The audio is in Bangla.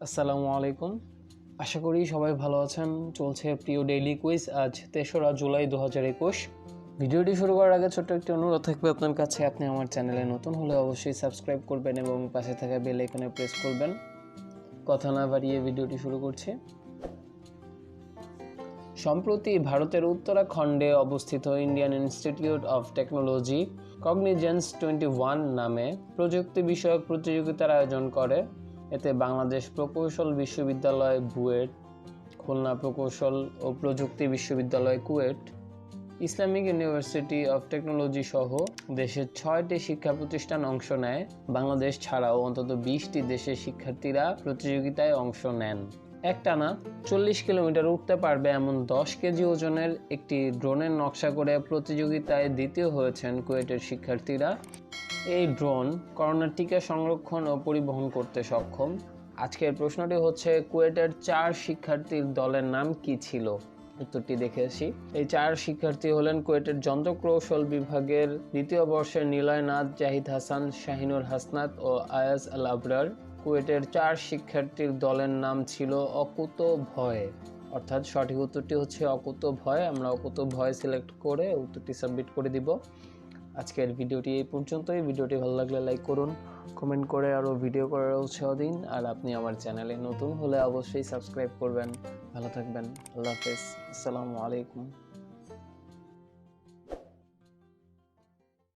আসসালামু আলাইকুম। আশা করি সবাই ভালো আছেন। চলছে প্রিয় ডেইলি কুইজ। আজ ৩রা জুলাই ২০২১। ভিডিওটি শুরু করার আগে ছোট্ট একটি অনুরোধ থাকবে আপনার কাছে। আপনি আমার চ্যানেলে নতুন হলে অবশ্যই সাবস্ক্রাইব করবেন এবং পাশে থাকা বেল আইকনে প্রেস করবেন। কথা না বাড়িয়ে ভিডিওটি শুরু করছি। সম্প্রতি ভারতের উত্তরাখণ্ডে অবস্থিত Indian institute of technology cognisance 21 নামে প্রযুক্তি বিষয়ক প্রতিযোগিতার আয়োজন করে। এতে বাংলাদেশ প্রকৌশল বিশ্ববিদ্যালয় বুয়েট, খুলনা প্রকৌশল ও প্রযুক্তি বিশ্ববিদ্যালয় KUET, Islamic university of technology সহ দেশের 6টি শিক্ষা প্রতিষ্ঠান অংশ নেয়। বাংলাদেশ ছাড়াও অন্তত 20টি দেশের শিক্ষার্থীরা প্রতিযোগিতায় অংশ নেন। একটানা 40 কিলোমিটার উঠতে পারবে এমন 10 কেজি ওজনের একটি ড্রোনের নকশা করে প্রতিযোগিতায় দ্বিতীয় হয়েছেন কুয়েটের শিক্ষার্থীরা। এই ড্রোন করোনার টিকা সংরক্ষণ ও পরিবহন করতে সক্ষম। আজকের প্রশ্নটি হচ্ছে, কুয়েটের 4 শিক্ষার্থীর দলের নাম কি ছিল? উত্তরটি দেখে আসি। এই 4 শিক্ষার্থী হলেন কুয়েটের যন্ত্রকৌশল বিভাগের দ্বিতীয় বর্ষের নিলয় নাথ, জাহিদ হাসান, শাহিনুর হাসনাত ও আয়াজ আল আবরার। কুয়েটের 4 শিক্ষার্থীর দলের নাম ছিল অকুত ভয়, অর্থাৎ সঠিক উত্তরটি হচ্ছে অকুত ভয়। আমরা অকুত ভয় সিলেক্ট করে উত্তরটি সাবমিট করে দিব। আজকের ভিডিওটি এই পর্যন্তই। ভিডিওটি ভালো লাগলে লাইক করুন, কমেন্ট করে আরও ভিডিও করার উৎসাহ দিন। আর আপনি আমার চ্যানেলে নতুন হলে অবশ্যই সাবস্ক্রাইব করবেন। ভালো থাকবেন। আল্লাহ হাফেজ। আসসালামু আলাইকুম।